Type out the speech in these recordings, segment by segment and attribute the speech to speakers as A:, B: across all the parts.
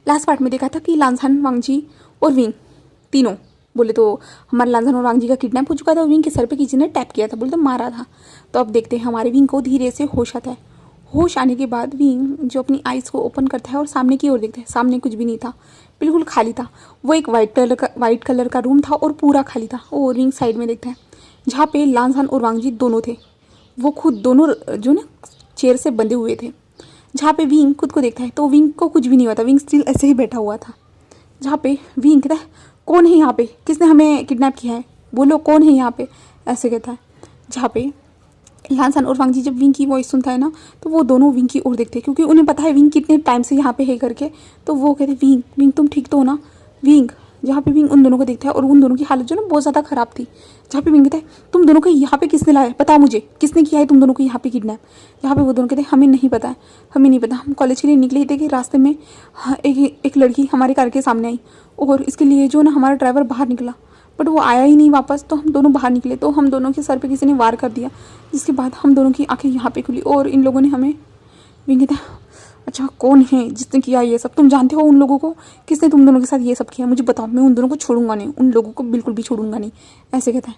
A: Last part में देखा था कि लांसन, वांगजी और विंग तीनों बोले तो हमारे लांसन और वांगजी का किडनैप हो चुका था और विंग के सर पे किसी ने टैप किया था, बोले तो मारा था। तो अब देखते हैं हमारे विंग को धीरे से होश आता है। होश आने के बाद विंग जो अपनी आइज़ को ओपन करता है और सामने की ओर देखता है, सामने कुछ भी नहीं था, बिल्कुल खाली था। वो एक वाइट कलर का रूम था और पूरा खाली था। और विंग साइड में देखता है जहाँ पे लांसन और वांगजी दोनों थे, वो खुद दोनों जो ना चेयर से बंधे हुए थे। जहाँ पे विंग खुद को देखता है तो विंग को कुछ भी नहीं हुआ था, विंग स्टिल ऐसे ही बैठा हुआ था। जहाँ पे विंग कहता है कौन है यहाँ पे, किसने हमें किडनैप किया है, बोलो कौन है यहाँ पे, ऐसे कहता है। जहाँ पे लांसन और वांगजी जब विंग की वॉइस सुनता है ना तो वो दोनों विंग की ओर देखते हैं, क्योंकि उन्हें पता है विंग कितने टाइम से यहाँ पे है करके। तो वो कहते हैं विंग विंग तुम ठीक तो हो ना, विंग। जहाँ पे विंग उन दोनों को देखता है और उन दोनों की हालत जो ना बहुत ज़्यादा ख़राब थी। जहाँ पे विंग कहता है तुम दोनों को यहाँ पे किसने लाया, बताओ मुझे किसने किया है तुम दोनों को यहाँ पे किडनैप। जहाँ पे वो दोनों कहते हैं हमें नहीं पता है, हमें नहीं पता, हम कॉलेज के लिए निकले थे कि रास्ते में एक लड़की हमारे कार के सामने आई और इसके लिए जो ना हमारा ड्राइवर बाहर निकला, बट वो आया ही नहीं वापस। तो हम दोनों बाहर निकले तो हम दोनों के सर पे किसी ने वार कर दिया, जिसके बाद हम दोनों की आंखें यहाँ पे खुली और इन लोगों ने हमें। विंग कहता है अच्छा कौन है जिसने किया ये सब, तुम जानते हो उन लोगों को, किसने तुम दोनों के साथ ये सब किया, मुझे बताओ, मैं उन दोनों को छोड़ूंगा नहीं, उन लोगों को बिल्कुल भी छोड़ूंगा नहीं, ऐसे कहता है।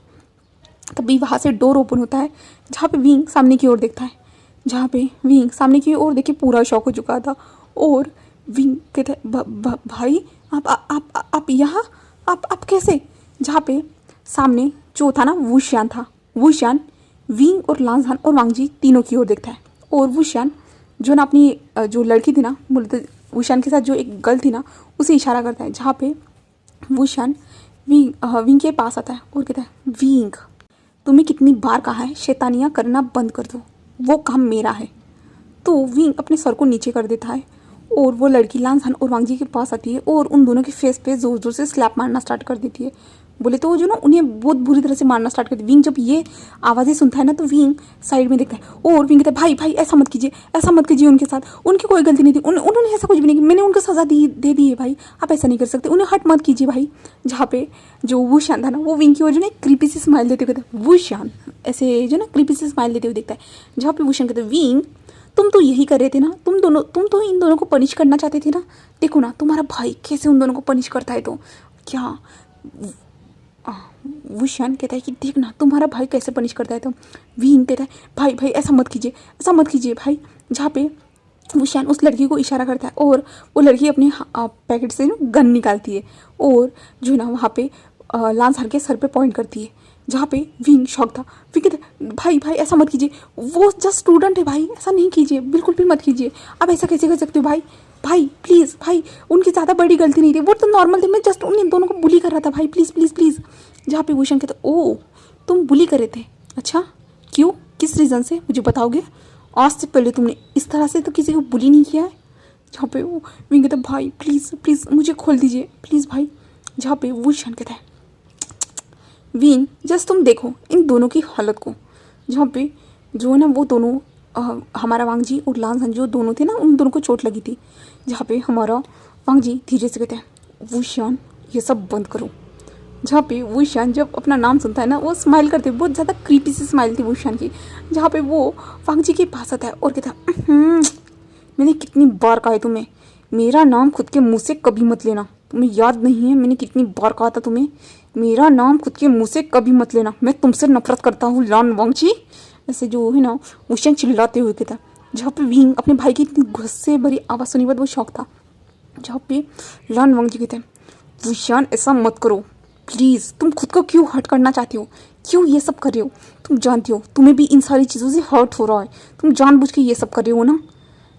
A: तभी वहाँ से डोर ओपन होता है जहाँ पे विंग सामने की ओर देखता है। जहाँ पे विंग सामने की ओर देखे पूरा शॉक हो चुका था और विंग कहता है भाई आप यहाँ, आप कैसे। जहाँ पे सामने जो था ना वुशियान था, वुशियान विंग और लांसन और वांगजी तीनों की ओर देखता है और वुशियान जो ना अपनी जो लड़की थी ना, बोलते वुशियान के साथ जो एक गर्ल थी ना, उसे इशारा करता है। जहाँ पे वुशियान विंग के पास आता है और कहता है विंग तुम्हें कितनी बार कहा है शैतानियाँ करना बंद कर दो, वो काम मेरा है। तो विंग अपने सर को नीचे कर देता है और वो लड़की लांसन और वांगजी के पास आती है और उन दोनों के फेस पे ज़ोर ज़ोर से स्लैप मारना स्टार्ट कर देती है। बोले तो जो ना उन्हें बहुत बुरी तरह से मारना स्टार्ट कर दी। विंग जब ये आवाज़ें सुनता है ना तो विंग साइड में देखता है और विंग कहता है भाई भाई ऐसा मत कीजिए, ऐसा मत कीजिए उनके साथ, उनकी कोई गलती नहीं थी, उन्होंने ऐसा कुछ भी नहीं किया, मैंने उनको सज़ा दे दी है भाई, आप ऐसा नहीं कर सकते, उन्हें हट मत कीजिए भाई। जहाँ पे जो वुशियान था ना वो विंग की ओर जो ना क्रीपी सी स्माइल देते हुए कहता है वुशियान, ऐसे जो ना क्रीपी सी स्माइल देते हुए देखता है। जहाँ पे वुशियान कहता है विंग तुम तो यही कर रहे थे ना, तुम तो इन दोनों को पनिश करना चाहते थे ना, देखो ना तुम्हारा भाई कैसे उन दोनों को पनिश करता है। तो क्या वुशियान कहता है कि देख ना तुम्हारा भाई कैसे पनिश करता है। तो विंग कहता है भाई भाई ऐसा मत कीजिए, ऐसा मत कीजिए भाई। जहाँ पे वुशियान उस लड़की को इशारा करता है और वो लड़की अपने पैकेट से गन निकालती है और जो ना वहाँ पे लांसर के सर पे पॉइंट करती है। जहाँ पे विंग शॉक था, विंग कहता भाई भाई ऐसा मत कीजिए, वो जस्ट स्टूडेंट है भाई, ऐसा नहीं कीजिए, बिल्कुल भी मत कीजिए, आप ऐसा कैसे कर सकते हो भाई, भाई प्लीज़ भाई, उनकी ज़्यादा बड़ी गलती नहीं थी, वो तो नॉर्मल थे, मैं जस्ट उन दोनों को बुली कर रहा था भाई, प्लीज़ प्लीज़ प्लीज़। जहाँ पे भूषण कहता ओ तुम बुली कर रहे थे, अच्छा क्यों, किस रीज़न से, मुझे बताओगे, आज से पहले तुमने इस तरह से तो किसी को बुली नहीं किया है। जहाँ पे वो विंग कहता भाई प्लीज़ प्लीज़ मुझे खोल दीजिए प्लीज़ भाई। जहाँ पे भूषण कहता है विंग जस्ट तुम देखो इन दोनों की हालत को। जहाँ पे जो है ना वो दोनों हमारा वांगजी और लांसन जो दोनों थे ना उन दोनों को चोट लगी थी। जहाँ पे हमारा वांगजी धीरे से कहते हैं वुशियान ये सब बंद करो। जहाँ पे वुशियान जब अपना नाम सुनता है ना वो स्माइल करते, बहुत ज़्यादा क्रीपी सी स्माइल थी वुशियान की। जहाँ पे वो वांगजी के पास आता है और कहता है मैंने कितनी बार कहा है तुम्हें मेरा नाम खुद के मुँह से कभी मत लेना, तुम्हें याद नहीं है मैंने कितनी बार कहा था तुम्हें मेरा नाम खुद के मुंह से कभी मत लेना, मैं तुमसे नफरत करता हूँ लान वांगजी, ऐसे जो है ना वुशियान चिल्लाते हुए कहता। जहाँ पे विंग अपने भाई की इतनी गुस्से भरी आवाज़ सुनी बाद वो शौक था। जहाँ पे लान वांगजी कहते हैं वुशियान ऐसा मत करो प्लीज़, तुम खुद को क्यों हर्ट करना चाहती हो, क्यों ये सब कर रहे हो, तुम जानती हो तुम्हें भी इन सारी चीज़ों से हर्ट हो रहा है, तुम जानबूझ के ये सब कर रहे हो ना।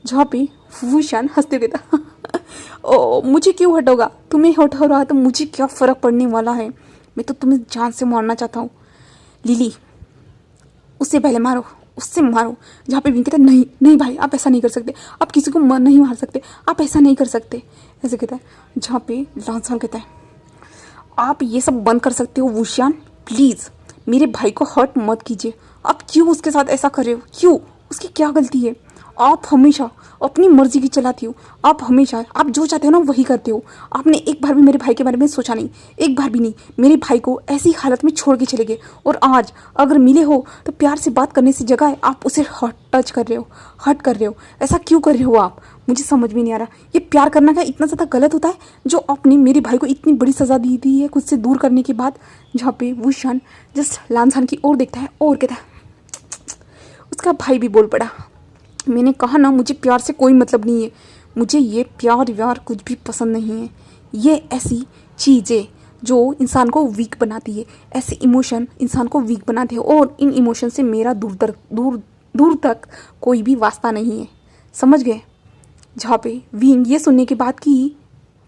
A: जहाँ पे वुशियान हंसते हुए था ओ मुझे क्यों हर्ट होगा, तुम्हें हर्ट हो रहा है तो मुझे क्या फ़र्क पड़ने वाला है, मैं तो तुम्हें जान से मारना चाहता हूँ। लिली उससे पहले मारो, उससे मारो। जहाँ पे विंग कहता है नहीं नहीं भाई आप ऐसा नहीं कर सकते, आप किसी को नहीं मार सकते, आप ऐसा नहीं कर सकते, ऐसे कहता है। जहाँ पे लांसन कहता है आप ये सब बंद कर सकते हो वुशियान, प्लीज़ मेरे भाई को हर्ट मत कीजिए, आप क्यों उसके साथ ऐसा कर रहे हो, क्यों, उसकी क्या गलती है, आप हमेशा अपनी मर्जी की चलाती हो, आप हमेशा आप जो चाहते हो ना वही करते हो। आपने एक बार भी मेरे भाई के बारे में सोचा नहीं, एक बार भी नहीं। मेरे भाई को ऐसी हालत में छोड़ के चले गए, और आज अगर मिले हो तो प्यार से बात करने से जगह आप उसे हट टच कर रहे हो, हट कर रहे हो। ऐसा क्यों कर रहे हो आप? मुझे समझ में नहीं आ रहा। ये प्यार करना क्या इतना ज़्यादा गलत होता है जो आपने मेरे भाई को इतनी बड़ी सज़ा दी दी है खुद से दूर करने के बाद? जहाँ पे वुशान जस्ट लांसान की ओर देखता है और कहता है, उसका भाई भी बोल पड़ा, मैंने कहा ना मुझे प्यार से कोई मतलब नहीं है, मुझे ये प्यार व्यार कुछ भी पसंद नहीं है। ये ऐसी चीज़ें जो इंसान को वीक बनाती है, ऐसे इमोशन इंसान को वीक बनाते हैं, और इन इमोशन से मेरा दूर तक कोई भी वास्ता नहीं है, समझ गए? जहाँ पे विंग ये सुनने के बाद कि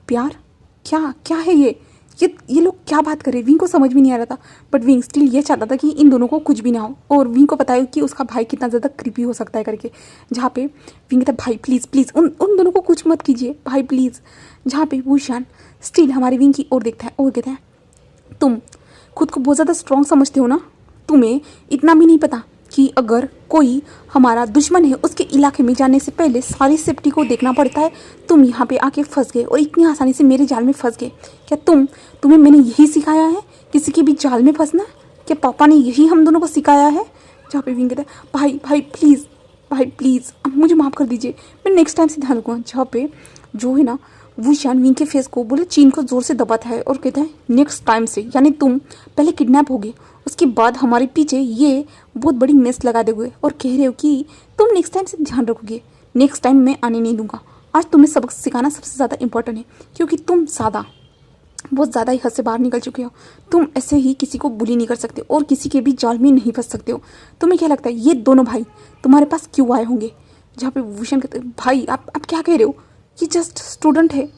A: प्यार क्या क्या है ये लोग क्या बात कर रहे हैं, विंग को समझ भी नहीं आ रहा था। बट विंग स्टिल ये चाहता था कि इन दोनों को कुछ भी ना हो, और विंग को पता है कि उसका भाई कितना ज़्यादा क्रीपी हो सकता है करके। जहाँ पे विंग कहता, भाई प्लीज़ प्लीज़ उन दोनों को कुछ मत कीजिए भाई प्लीज़। जहाँ पे वुशान स्टिल हमारे विंग की ओर देखता है और कहता है, तुम खुद को बहुत ज़्यादा स्ट्रॉन्ग समझते हो ना, तुम्हें इतना भी नहीं पता कि अगर कोई हमारा दुश्मन है उसके इलाके में जाने से पहले सारी सेफ्टी को देखना पड़ता है। तुम यहाँ पे आके फंस गए और इतनी आसानी से मेरे जाल में फंस गए। क्या तुम्हें मैंने यही सिखाया है, किसी के भी जाल में फंसना? क्या पापा ने यही हम दोनों को सिखाया है? जहाँ पे विंग कहता है, भाई प्लीज़ अब मुझे माफ़ कर दीजिए, मैं नेक्स्ट टाइम से ध्यान रखूँगा। जहाँ पे जो है ना वुशान विंग के फेस को बोले चीन को ज़ोर से दबाता है और कहता है, नेक्स्ट टाइम से, यानी तुम पहले किडनैप हो गए, उसके बाद हमारे पीछे ये बहुत बड़ी मेस लगा दोगे और कह रहे हो कि तुम नेक्स्ट टाइम से ध्यान रखोगे। नेक्स्ट टाइम मैं आने नहीं दूंगा। आज तुम्हें सबक सिखाना सबसे ज़्यादा इंपॉर्टेंट है, क्योंकि तुम बहुत ज़्यादा ही हद से बाहर निकल चुके हो। तुम ऐसे ही किसी को बुली नहीं कर सकते और किसी के भी जाल में नहीं फंस सकते हो। तुम्हें क्या लगता है ये दोनों भाई तुम्हारे पास क्यों आए होंगे? जहाँ पे वुशन कहते हैं, भाई आप क्या कह रहे हो, ये जस्ट स्टूडेंट है।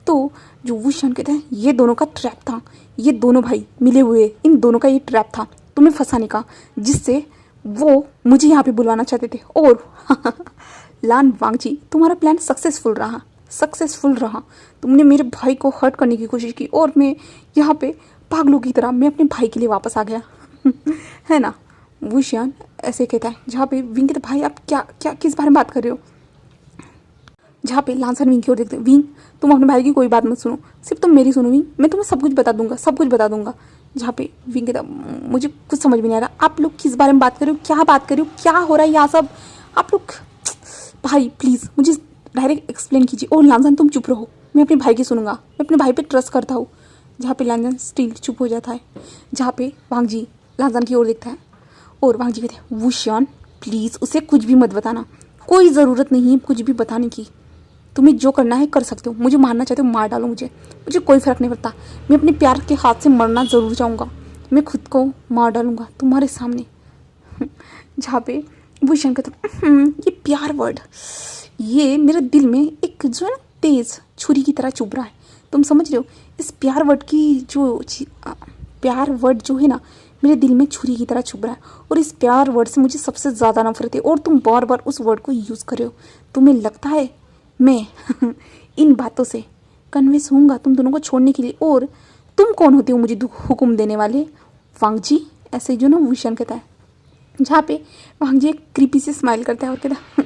A: तो जो वुशन कहते हैं, ये दोनों का ट्रैप था, ये दोनों भाई मिले हुए, इन दोनों का ये ट्रैप था तुम्हें फंसाने का, जिससे वो मुझे यहाँ पे बुलवाना चाहते थे। और लान वांगजी, तुम्हारा प्लान सक्सेसफुल रहा। तुमने मेरे भाई को हर्ट करने की कोशिश की और मैं यहाँ पे पागलों की तरह मैं अपने भाई के लिए वापस आ गया। है ना? वुशियान ऐसे कहता है। जहाँ पे विंग कहता, भाई आप क्या किस बारे में बात कर रहे हो? जहाँ पे लांसन विंग की ओर देखते, विंग तुम अपने भाई की कोई बात मत सुनो, सिर्फ तुम मेरी सुनो विंग, मैं तुम्हें सब कुछ बता दूंगा। जहाँ पे विंग कहता, मुझे कुछ समझ में नहीं आ रहा, आप लोग किस बारे में बात कर रहे हो, क्या हो रहा है यहाँ सब? आप लोग, भाई प्लीज़ मुझे डायरेक्ट एक्सप्लेन कीजिए। और लांसन तुम चुप रहो, मैं अपने भाई की सुनूंगा, मैं अपने भाई पे ट्रस्ट करता हूँ। जहाँ पे लांसन स्टिल चुप हो जाता है। जहाँ पे वांगजी लांसन की ओर देखता है और वांगजी कहते हैं, वुशियान प्लीज़ उसे कुछ भी मत बताना, कोई ज़रूरत नहीं है कुछ भी बताने की, तुम्हें जो करना है कर सकते हो, मुझे मारना चाहते हो मार डालो, मुझे कोई फ़र्क नहीं पड़ता, मैं अपने प्यार के हाथ से मरना ज़रूर चाहूँगा, मैं खुद को मार डालूँगा तुम्हारे सामने। जहाँ पे भूषण कहते, ये प्यार वर्ड, ये मेरे दिल में एक जो है ना तेज़ छुरी की तरह चुभ रहा है, तुम समझ रहे हो? इस प्यार वर्ड की प्यार वर्ड जो है ना मेरे दिल में छुरी की तरह चुभ रहा है, और इस प्यार वर्ड से मुझे सबसे ज़्यादा नफरत है, और तुम बार बार उस वर्ड को यूज़ कर रहे हो। तुम्हें लगता है मैं इन बातों से कन्विंस होऊंगा तुम दोनों को छोड़ने के लिए? और तुम कौन होते हो मुझे हुक्म देने वाले? वांगजी ऐसे जो ना भूषण कहता है। जहाँ पे वांगजी एक क्रीपी से स्माइल करता है और कहता है,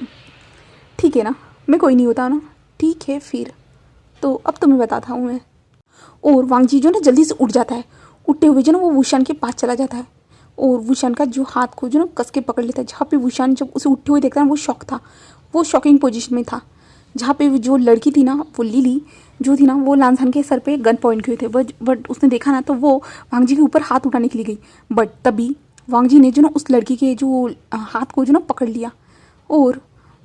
A: ठीक है ना, मैं कोई नहीं होता ना, ठीक है फिर तो अब तुम्हें बताता हूँ मैं। और वांगजी जो ना जल्दी से उठ जाता है, उठते हुए जो ना वो वुशान के पास चला जाता है और वुशान का जो हाथ को जो ना कस के पकड़ लेता है। जहाँ पे वुशान जब उसे उठते हुए देखता है वो शॉक था, वो शॉकिंग पोजीशन में था। जहाँ पे जो लड़की थी ना, वो लिली जो थी ना, वो लांसान के सर पे गन पॉइंट किए थे, बट उसने देखा ना तो वो वांगजी के ऊपर हाथ उठाने के लिए गई, बट तभी वांगजी ने जो ना उस लड़की के जो हाथ को जो ना पकड़ लिया और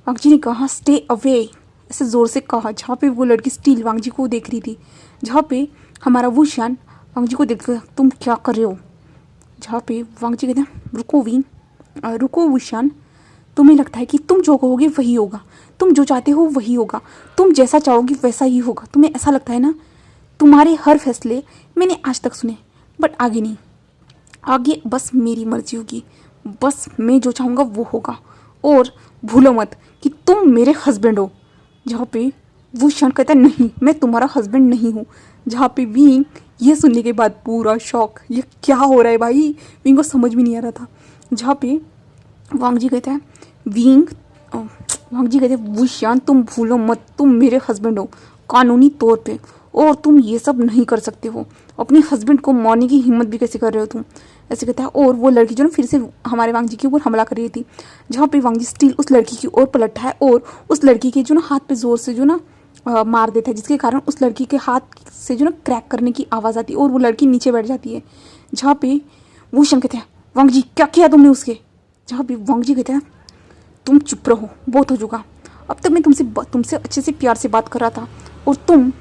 A: वांगजी ने कहा स्टे अवे, ऐसे ज़ोर से कहा। जहाँ पे वो लड़की स्टिल वांगजी को देख रही थी। जहाँ पे हमारा वुशान वांगजी को देख कर, तुम क्या कर रहे हो? जहाँ पे वांगजी कहते हैं, रुको वुशान, तुम्हें लगता है कि तुम जो कहोगे वही होगा, तुम जो चाहते हो वही होगा, तुम जैसा चाहोगे वैसा ही होगा, तुम्हें ऐसा लगता है ना? तुम्हारे हर फैसले मैंने आज तक सुने, बट आगे नहीं, आगे बस मेरी मर्जी होगी, बस मैं जो चाहूँगा वो होगा, और भूलो मत कि तुम मेरे हस्बैंड हो। जहाँ पे वुशान कहता है, नहीं मैं तुम्हारा हस्बैंड नहीं हूँ। जहाँ पे विंग ये सुनने के बाद पूरा शॉक, ये क्या हो रहा है भाई, विंग को समझ भी नहीं आ रहा था। जहाँ पे वांगजी कहता है, विंग वांग जी कहते वुशान तुम भूलो मत, तुम मेरे हस्बैंड हो कानूनी तौर पे, और तुम ये सब नहीं कर सकते हो। अपने हस्बैंड को मारने की हिम्मत भी कैसे कर रहे हो तुम, ऐसे कहता है। और वो लड़की जो ना फिर से हमारे वांग जी के ऊपर हमला कर रही थी, जहाँ पे वांग जी स्टिल उस लड़की की ओर पलटता है और उस लड़की के जो ना हाथ पे जोर से जो ना मार देता है, जिसके कारण उस लड़की के हाथ से जो ना क्रैक करने की आवाज़ आती है और वो लड़की नीचे बैठ जाती है। जहाँ पे भूषण कहते हैं वांग जी क्या किया तुमने उसके, जहाँ पे वांग जी कहते हैं तुम चुप रहो, बहुत हो चुका। अब तक मैं तुमसे अच्छे से प्यार से बात कर रहा था और तुम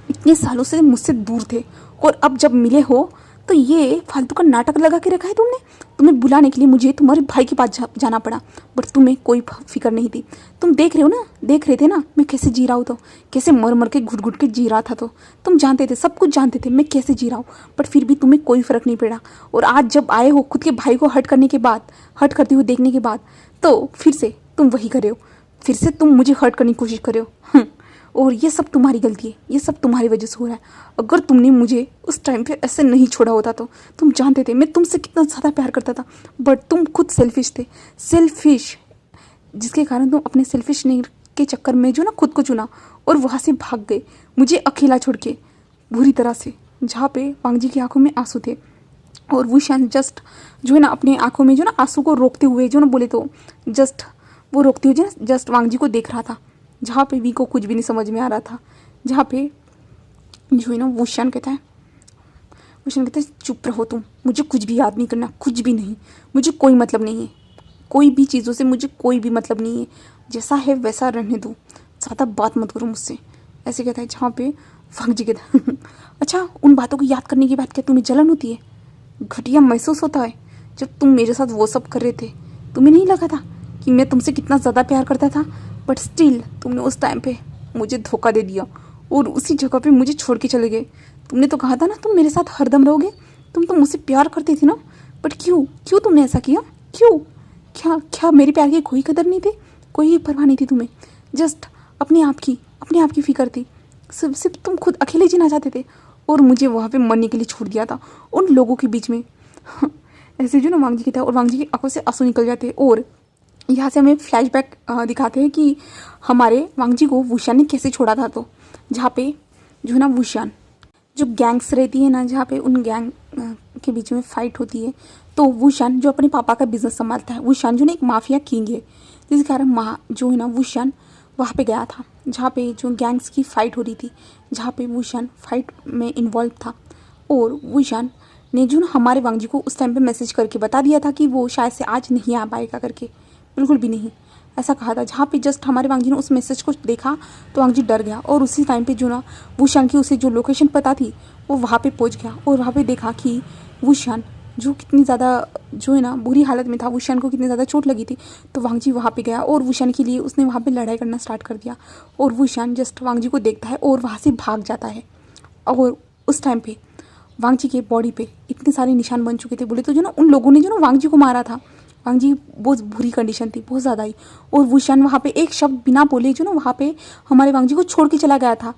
A: इतने सालों से मुझसे दूर थे, और अब जब मिले हो तो ये फालतू का नाटक लगा के रखा है तुमने। तुम्हें बुलाने के लिए मुझे तुम्हारे भाई के पास जाना पड़ा, बट तुम्हें कोई फिक्र नहीं थी। तुम देख रहे हो ना, देख रहे थे ना मैं कैसे जी रहा हूँ, तो कैसे मर मर के घुट घुट के जी रहा था। तो तुम जानते थे, सब कुछ जानते थे मैं कैसे जी रहा हूँ, बट फिर भी तुम्हें कोई फ़र्क नहीं पड़ा। और आज जब आए हो खुद के भाई को हर्ट करने के बाद, हर्ट करते हुए देखने के बाद, तो फिर से तुम वही करे हो, फिर से तुम मुझे हर्ट करने की कोशिश करे हो। और ये सब तुम्हारी गलती है, ये सब तुम्हारी वजह से हो रहा है। अगर तुमने मुझे उस टाइम पे ऐसे नहीं छोड़ा होता तो तुम जानते थे मैं तुमसे कितना ज़्यादा प्यार करता था, बट तुम खुद सेल्फिश थे, सेल्फिश, जिसके कारण तुम अपने सेल्फिश नहीं के चक्कर में जो ना खुद को चुना और वहाँ से भाग गए मुझे अकेला छोड़ के बुरी तरह से। जहाँ पे वांग जी की आंखों में आंसू थे और वो शान जस्ट जो है ना अपने आंखों में जो ना आंसू को रोकते हुए जो ना बोले तो जस्ट वो रोकते हुए जो ना जस्ट वांग जी को देख रहा था। जहाँ पे वी को कुछ भी नहीं समझ में आ रहा था, जहाँ पे जो है ना वुशान कहता है चुप रहो तुम, मुझे कुछ भी याद नहीं करना, कुछ भी नहीं, मुझे कोई मतलब नहीं है, कोई भी चीज़ों से मुझे कोई भी मतलब नहीं है, जैसा है वैसा रहने दो, ज़्यादा बात मत करो मुझसे, ऐसे कहता है। जहाँ पे वांग जी कहता है अच्छा उन बातों को याद करने के बाद क्या तुम्हें जलन होती है, घटिया महसूस होता है। जब तुम मेरे साथ वो सब कर रहे थे तुम्हें नहीं लगा था कि मैं तुमसे कितना ज़्यादा प्यार करता था, बट स्टिल तुमने उस टाइम पे मुझे धोखा दे दिया और उसी जगह पे मुझे छोड़ के चले गए। तुमने तो कहा था ना तुम मेरे साथ हरदम रहोगे, तुम तो मुझसे प्यार करती थी ना, बट क्यों क्यों तुमने ऐसा किया, क्यों, क्या क्या मेरे प्यार की कोई कदर नहीं थी, कोई परवाह नहीं थी तुम्हें, जस्ट अपने आप की फिक्र थी, सिर्फ तुम खुद अकेले जीना चाहते थे और मुझे वहाँ पे मरने के लिए छोड़ दिया था उन लोगों के बीच में। ऐसे जो ना वांग जी की था और वांग जी की आंखों से आंसू निकल जाते। और यहाँ से हमें फ्लैशबैक दिखाते हैं कि हमारे वांग जी को वुशान ने कैसे छोड़ा था। तो जहाँ पे जो है ना वुशान जो गैंग्स रहती है ना, जहाँ पे उन गैंग के बीच में फाइट होती है, तो वुशान जो अपने पापा का बिजनेस संभालता है, वुशान जो ना एक माफिया किंग है, जिस कारण जो है ना वुशान वहाँ पे गया था जहाँ पे जो गैंग्स की फ़ाइट हो रही थी, जहाँ पे वुशान फाइट में इन्वॉल्व था। और वुशान ने जो ना हमारे वांग जी को उस टाइम पे मैसेज करके बता दिया था कि वो शायद से आज नहीं आ पाएगा करके, बिल्कुल भी नहीं ऐसा कहा था। जहाँ पे जस्ट हमारे वांग जी ने उस मैसेज को देखा तो वांग जी डर गया और उसी टाइम पे जो ना वुशान की उसे जो लोकेशन पता थी वो वहाँ पे पहुँच गया और वहाँ पे देखा कि वुशान जो कितनी ज़्यादा जो है ना बुरी हालत में था, वुशान को कितनी ज़्यादा चोट लगी थी। तो वांग जी वहाँ पे गया और वुशान के लिए उसने वहाँ पे लड़ाई करना स्टार्ट कर दिया और वुशान जस्ट वांग जी को देखता है और वहाँ से भाग जाता है। और उस टाइम पे वांग जी के बॉडी पे इतने सारे निशान बन चुके थे, बोले तो जो ना उन लोगों ने जो ना वांग जी को मारा था, वांग जी बहुत बुरी कंडीशन थी, बहुत ज़्यादा ही। और वुशान वहाँ पे एक शब्द बिना बोले जो ना वहाँ पे हमारे वांग जी को छोड़ के चला गया था।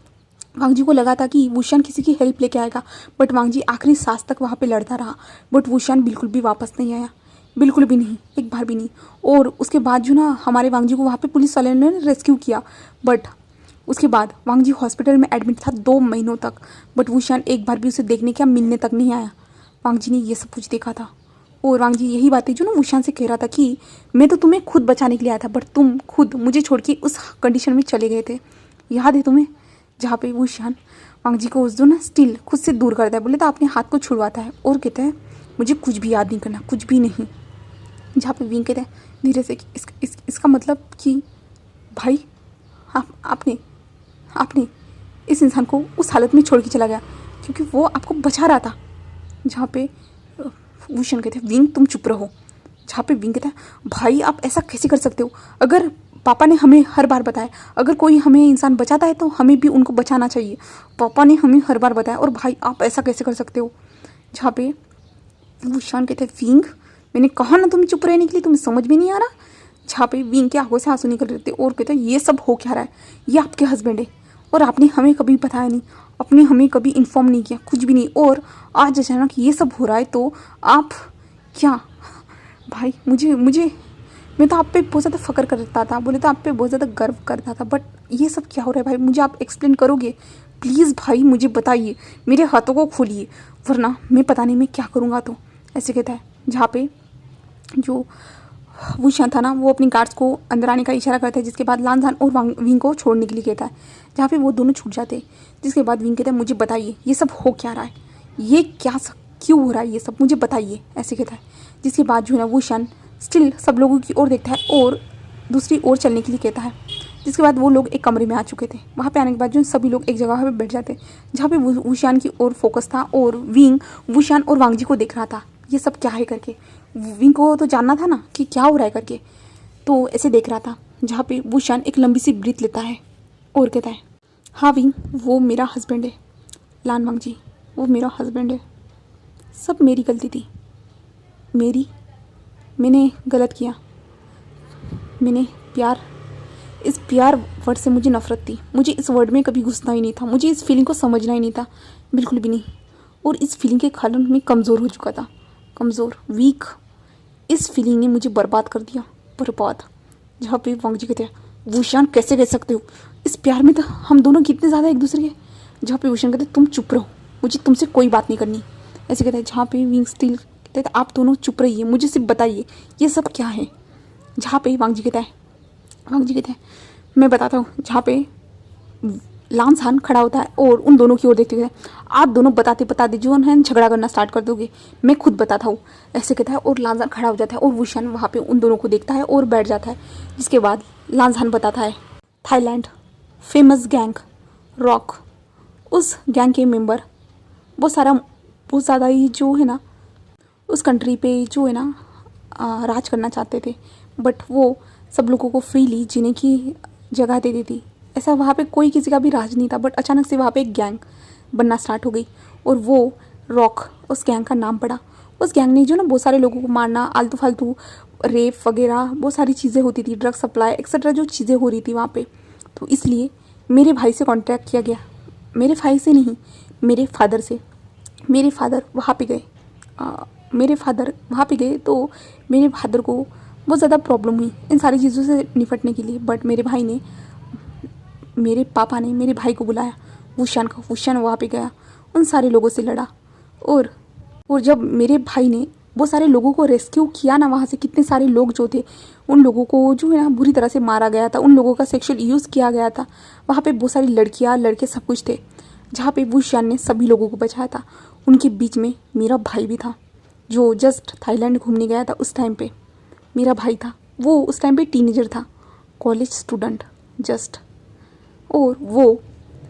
A: वांग जी को लगा था कि वुशान किसी की हेल्प लेके आएगा, बट वांग जी आखिरी सांस तक वहाँ पे लड़ता रहा, बट वुशान बिल्कुल भी वापस नहीं आया, बिल्कुल भी नहीं, एक बार भी नहीं। और उसके बाद जो ना हमारे वांग जी को वहाँ पे पुलिस वाले ने रेस्क्यू किया, बट उसके बाद वांग जी हॉस्पिटल में एडमिट था 2 महीनों तक, बट वुशान एक बार भी उसे देखने क्या मिलने तक नहीं आया। वांग जी ने ये सब कुछ देखा था और वांग जी यही बातें जो ना वुशान से कह रहा था कि मैं तो तुम्हें खुद बचाने के लिए आया था, बट तुम खुद मुझे छोड़ के उस कंडीशन में चले गए थे, याद है तुम्हें। जहाँ पे वुशान वांग जी को उस जो ना स्टिल खुद से दूर करता है, बोले तो अपने हाथ को छुड़वाता है और कहता है मुझे कुछ भी याद नहीं करना, कुछ भी नहीं। जहाँ पे विंग कहता है धीरे से इसका मतलब कि भाई आपने इस इंसान को उस हालत में छोड़ के चला गया क्योंकि वो आपको बचा रहा था। जहाँ पे वुशान कहते हैं विंग तुम चुप रहो। जहाँ पे विंग कहता है भाई आप ऐसा कैसे कर सकते हो, अगर पापा ने हमें हर बार बताया अगर कोई हमें इंसान बचाता है तो हमें भी उनको बचाना चाहिए, पापा ने हमें हर बार बताया और भाई आप ऐसा कैसे कर सकते हो। जहाँ पे वुशान कहते हैं विंग मैंने कहा ना तुम्हें चुप रहने के लिए, तुम्हें समझ में नहीं आ रहा। जहाँ पे विंग के आंखों से आंसू निकल रहे थे और कहते हैं ये सब हो क्या रहा है, ये आपके हस्बैंड है और आपने हमें कभी बताया नहीं, आपने हमें कभी इन्फॉर्म नहीं किया, कुछ भी नहीं, और आज अचानक ये सब हो रहा है तो आप क्या। भाई मुझे मैं तो आप पे बहुत ज़्यादा फ़क्र करता था, बोले तो आप पे बहुत ज़्यादा गर्व करता था, बट ये सब क्या हो रहा है भाई, मुझे आप एक्सप्लेन करोगे प्लीज़ भाई, मुझे बताइए, मेरे हाथों को खोलिए, वरना मैं पता नहीं मैं क्या करूँगा। तो ऐसे कहता है, जहाँ पे जो वुशान था ना, वो अपनी गार्ड्स को अंदर आने का इशारा करता है, जिसके बाद लानजान और विंग को छोड़ने के लिए कहता है, जहाँ पे वो दोनों छूट जाते हैं। जिसके बाद विंग कहता है, मुझे बताइए ये सब हो क्या रहा है, ये क्या क्यों हो रहा है, ये सब मुझे बताइए, ऐसे कहता है। जिसके बाद जो है ना वुशान स्टिल सब लोगों की ओर देखता है और दूसरी ओर चलने के लिए कहता है। जिसके बाद वो लोग एक कमरे में आ चुके थे। वहाँ पे आने के बाद जो सभी लोग एक जगह पे बैठ जाते, जहाँ पे वुशान की ओर फोकस था और विंग वुशान और वांगजी को देख रहा था, ये सब क्या है करके। विंग को तो जानना था ना कि क्या हो रहा है करके, तो ऐसे देख रहा था। जहाँ पे वुशान एक लंबी सी ब्रीथ लेता है और कहता है, हाँ विंग, वो मेरा हस्बैंड है, लान वांगजी वो मेरा हस्बैंड है, सब मेरी गलती थी, मैंने गलत किया, मैंने इस प्यार वर्ड से मुझे नफ़रत थी, मुझे इस वर्ड में कभी घुसना ही नहीं था, मुझे इस फीलिंग को समझना ही नहीं था, बिल्कुल भी नहीं। और इस फीलिंग के कारण मैं कमज़ोर हो चुका था, कमज़ोर, वीक। इस फीलिंग ने मुझे बर्बाद कर दिया, बर्बाद। जहाँ पे वांगजी कहते हैं, वुशान कैसे कह सकते हो, इस प्यार में तो हम दोनों कितने ज़्यादा एक दूसरे के। जहाँ पे वुशान कहते, तुम चुप रहो, मुझे तुमसे कोई बात नहीं करनी, ऐसे कहते हैं। जहाँ पे विंग स्टिल कहते हैं, आप दोनों चुप रहिए, मुझे सिर्फ बताइए ये सब क्या है। जहाँ पे वांगजी कहते हैं, मैं बताता हूँ। जहाँ पे लानसान खड़ा होता है और उन दोनों की ओर देखते हुए, आप दोनों बताते जो है झगड़ा करना स्टार्ट कर दोगे, मैं खुद बताता हूँ, ऐसे कहता है। और लानसान खड़ा हो जाता है और वुशान वहाँ पे उन दोनों को देखता है और बैठ जाता है। जिसके बाद लानसान बताता है, थाईलैंड फेमस गैंग रॉक, उस गैंग के मेंबर बहुत ज़्यादा ही जो है ना उस कंट्री पे जो है ना राज करना चाहते थे, बट वो सब लोगों को फ्रीली जीने की जगह दे देती। ऐसा वहाँ पे कोई किसी का भी राज नहीं था, बट अचानक से वहाँ पे एक गैंग बनना स्टार्ट हो गई और वो रॉक उस गैंग का नाम पड़ा। उस गैंग ने जो ना बहुत सारे लोगों को मारना, आलतू फालतू रेप वगैरह बहुत सारी चीज़ें होती थी, ड्रग सप्लाई एक्सेट्रा जो चीज़ें हो रही थी वहाँ पे। तो इसलिए मेरे भाई से कॉन्टैक्ट किया गया, मेरे भाई से नहीं, मेरे फादर से। मेरे फादर वहाँ पे गए तो मेरे फादर को बहुत ज़्यादा प्रॉब्लम हुई इन सारी चीज़ों से निपटने के लिए, बट मेरे पापा ने मेरे भाई को बुलाया, वुशान वहाँ पे गया, उन सारे लोगों से लड़ा। और जब मेरे भाई ने बहुत सारे लोगों को रेस्क्यू किया ना, वहाँ से कितने सारे लोग जो थे उन लोगों को जो है ना बुरी तरह से मारा गया था, उन लोगों का सेक्सुअल यूज़ किया गया था। वहाँ पे बहुत सारी लड़कियाँ लड़के सब कुछ थे। जहाँ पे वुशान ने सभी लोगों को बचाया था, उनके बीच में मेरा भाई भी था, जो जस्ट थाईलैंड घूमने गया था। उस टाइम पे मेरा भाई था, वो उस टाइम पे टीनेजर था, कॉलेज स्टूडेंट जस्ट। और वो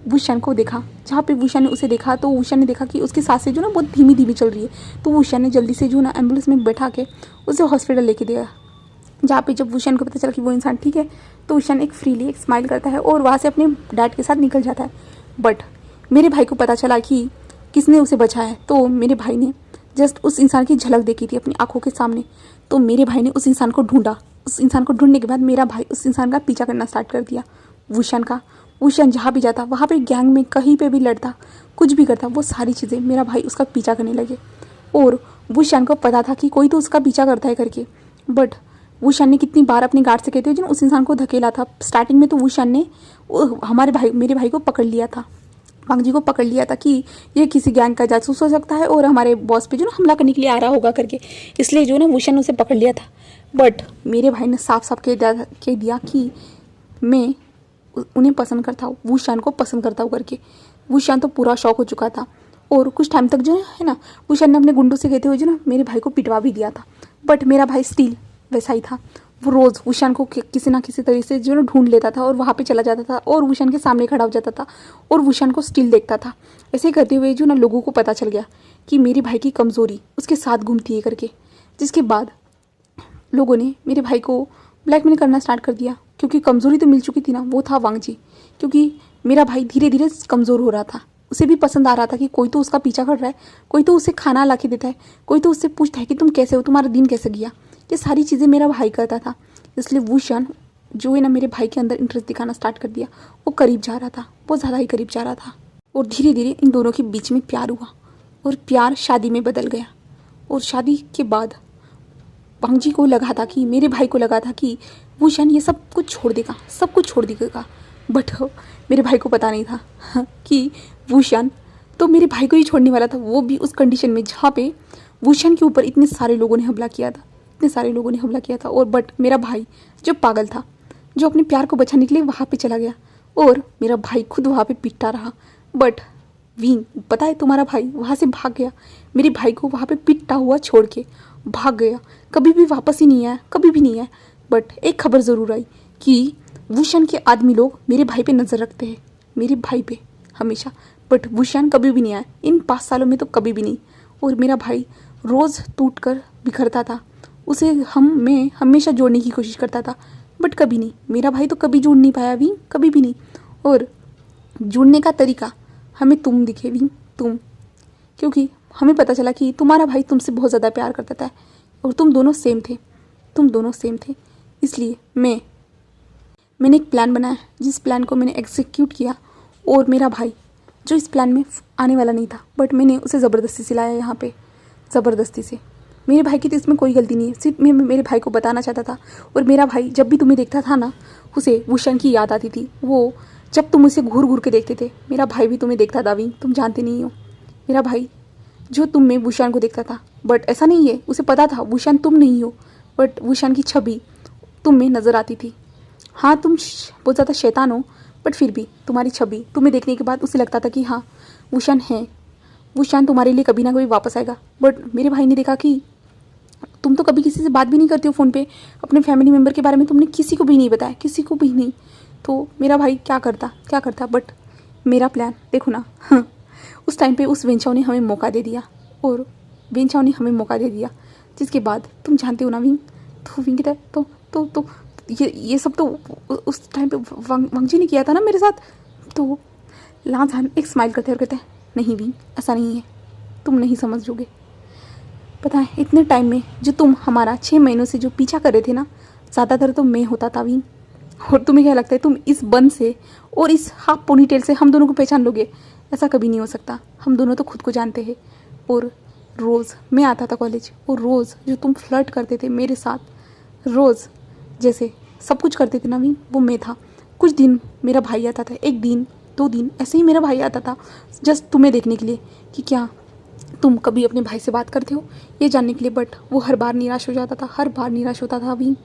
A: वुशान को देखा, जहाँ पे वुशान ने उसे देखा तो वुशान ने देखा कि उसकी सांसें जो ना बहुत धीमी धीमी चल रही है। तो वुशान ने जल्दी से जो ना एम्बुलेंस में बैठा के उसे हॉस्पिटल लेके गया। जहाँ पे जब वुशान को पता चला कि वो इंसान ठीक है, तो वुशान एक फ्रीली एक स्माइल करता है और वहाँ से अपने डैड के साथ निकल जाता है। बट मेरे भाई को पता चला कि किसने उसे बचाया है, तो मेरे भाई ने जस्ट उस इंसान की झलक देखी थी अपनी आंखों के सामने, तो मेरे भाई ने उस इंसान को ढूंढा। उस इंसान को ढूंढने के बाद मेरा भाई उस इंसान का पीछा करना स्टार्ट कर दिया, वुशान का। वुशान जहाँ भी जाता, वहाँ पे गैंग में कहीं पे भी लड़ता, कुछ भी करता, वो सारी चीज़ें मेरा भाई उसका पीछा करने लगे। और वुशान को पता था कि कोई तो उसका पीछा करता है करके, बट वुशान ने कितनी बार अपने गार्ड से कहते हुए जो उस इंसान को धकेला था। स्टार्टिंग में तो वुशान ने मेरे भाई को पकड़ लिया था, वांगजी को पकड़ लिया था कि ये किसी गैंग का जासूस हो सकता है और हमारे बॉस पे जो ना हमला करने के लिए आ रहा होगा करके, इसलिए जो ना वुशान ने उसे पकड़ लिया था। बट मेरे भाई ने साफ साफ कह दिया कि मैं उन्हें पसंद करता हूँ, वुशान को पसंद करता हूँ करके। वुशान तो पूरा शौक हो चुका था और कुछ टाइम तक जो है ना वुशान ने अपने गुंडों से कहते हुए जो ना मेरे भाई को पिटवा भी दिया था। बट मेरा भाई स्टिल वैसा ही था, वो रोज़ वुशान को किसी ना किसी तरीके से जो ना ढूंढ लेता था और वहाँ पे चला जाता था और वुशान के सामने खड़ा हो जाता था और वुशान को स्टिल देखता था। ऐसे करते हुए जो ना लोगों को पता चल गया कि मेरे भाई की कमज़ोरी उसके साथ घूमती है करके। जिसके बाद लोगों ने मेरे भाई को ब्लैकमेल करना स्टार्ट कर दिया, क्योंकि कमज़ोरी तो मिल चुकी थी ना, वो था वांगजी। क्योंकि मेरा भाई धीरे धीरे कमज़ोर हो रहा था, उसे भी पसंद आ रहा था कि कोई तो उसका पीछा कर रहा है, कोई तो उसे खाना ला के देता है, कोई तो उससे पूछता है कि तुम कैसे हो, तुम्हारा दिन कैसे गया। ये सारी चीज़ें मेरा भाई करता था। इसलिए वुशान जो है ना मेरे भाई के अंदर इंटरेस्ट दिखाना स्टार्ट कर दिया। वो करीब जा रहा था, बहुत ज़्यादा ही करीब जा रहा था। और धीरे धीरे इन दोनों के बीच में प्यार हुआ और प्यार शादी में बदल गया। और शादी के बाद वांगजी को लगा था कि, मेरे भाई को लगा था कि वुशान ये सब कुछ छोड़ देगा, सब कुछ छोड़ देगा। बट मेरे भाई को पता नहीं था कि वुशान तो मेरे भाई को ही छोड़ने वाला था, वो भी उस कंडीशन में जहाँ पे वुशान के ऊपर इतने सारे लोगों ने हमला किया था, इतने सारे लोगों ने हमला किया था। और बट मेरा भाई जो पागल था, जो अपने प्यार को बचाने के लिए वहाँ पे चला गया, और मेरा भाई खुद वहाँ पे पिटता रहा। बट विंग, पता है तुम्हारा भाई वहाँ से भाग गया, मेरे भाई को वहाँ पे पिटता हुआ छोड़ के भाग गया, कभी भी वापस ही नहीं आया, कभी भी नहीं आया। बट एक खबर ज़रूर आई कि वुशान के आदमी लोग मेरे भाई पे नज़र रखते हैं, मेरे भाई पे हमेशा। बट वुशान कभी भी नहीं आया, इन 5 सालों में तो कभी भी नहीं। और मेरा भाई रोज़ टूट कर बिखरता था, उसे मैं हमेशा जोड़ने की कोशिश करता था, बट कभी नहीं, मेरा भाई तो कभी जुड़ नहीं पाया विंग, कभी भी नहीं। और जुड़ने का तरीका हमें तुम दिखे विंग, तुम, क्योंकि हमें पता चला कि तुम्हारा भाई तुमसे बहुत ज़्यादा प्यार करता था और तुम दोनों सेम थे, तुम दोनों सेम थे। इसलिए मैंने एक प्लान बनाया, जिस प्लान को मैंने एग्जीक्यूट किया। और मेरा भाई जो इस प्लान में आने वाला नहीं था, बट मैंने उसे ज़बरदस्ती से लाया यहाँ पे, ज़बरदस्ती से। मेरे भाई की तो इसमें कोई गलती नहीं है, सिर्फ मैं मेरे भाई को बताना चाहता था। और मेरा भाई जब भी तुम्हें देखता था ना, उसे वुशान की याद आती थी। वो जब तुम उसे घूर घूर के देखते थे, मेरा भाई भी तुम्हें देखता था विंग, तुम जानते नहीं हो। मेरा भाई जो तुम में वुशान को देखता था, बट ऐसा नहीं है, उसे पता था वुशान तुम नहीं हो, बट वुशान की छवि तुम में नज़र आती थी। हाँ, तुम बहुत ज़्यादा शैतान हो, बट फिर भी तुम्हारी छवि तुम्हें देखने के बाद उसे लगता था कि हाँ वुशान है, वुशान तुम्हारे लिए कभी ना कभी वापस आएगा। बट मेरे भाई ने देखा कि तुम तो कभी किसी से बात भी नहीं करती हो फ़ोन पे, अपने फैमिली मेम्बर के बारे में तुमने किसी को भी नहीं बताया, किसी को भी नहीं। तो मेरा भाई क्या करता। बट मेरा प्लान देखो ना, उस टाइम पे उस वेंचाओ ने हमें मौका दे दिया, और वेंचाओ ने हमें मौका दे दिया, जिसके बाद तुम जानते हो ना विंग, तो विंग कहता है तो ये सब तो उस टाइम पे वांगजी ने किया था ना मेरे साथ। तो लांझान एक स्माइल करते हैं और कहते हैं, नहीं विंग, ऐसा नहीं है, तुम नहीं समझोगे। पता है इतने टाइम में जो तुम हमारा 6 महीनों से जो पीछा कर रहे थे ना, ज़्यादातर तो मैं होता था विंग। और तुम्हें क्या लगता है तुम इस बन से और इस हाफ पोनीटेल से हम दोनों को पहचान लोगे? ऐसा कभी नहीं हो सकता, हम दोनों तो खुद को जानते हैं। और रोज़ मैं आता था कॉलेज, और रोज़ जो तुम फ्लर्ट करते थे मेरे साथ, रोज़ जैसे सब कुछ करते थे ना विंग, वो मैं था। कुछ दिन मेरा भाई आता था, 1 दिन 2 दिन ऐसे ही मेरा भाई आता था, जस्ट तुम्हें देखने के लिए कि क्या तुम कभी अपने भाई से बात करते हो, ये जानने के लिए। बट वो हर बार निराश हो जाता था, हर बार निराश होता था विंग।